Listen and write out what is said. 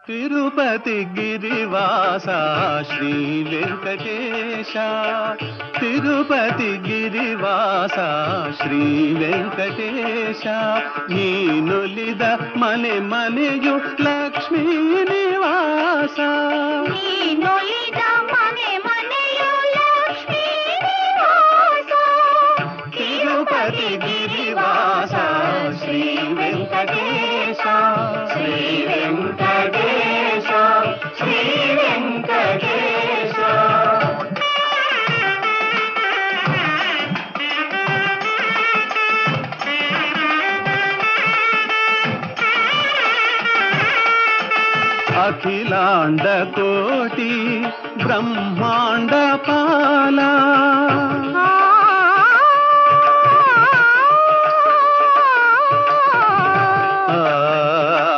తిరుపతి గిరివాస శ్రీ వెంకటేశ, తిరుపతి గిరివాస ಶ್ರೀ ವೆಂಕಟೇಶ, ನೀನುಲಿದ ಮನೆ ಮನೆಯು ಲಕ್ಷ್ಮೀ ನಿವಾಸ, ನೀನುಲಿದ ಮನೆ ಮನೆಯು ಲಕ್ಷ್ಮೀ ನಿವಾಸ, ತಿರುಪತಿ ಗಿರಿವಾಸ ಶ್ರೀ ವೆಂಕಟೇಶ, ಶ್ರೀ ವೆಂಕಟೇಶ, ಶ್ರೀ ವೆಂಕಟೇಶ. అఖిలాండ కోటి బ్రహ్మాండ పాలా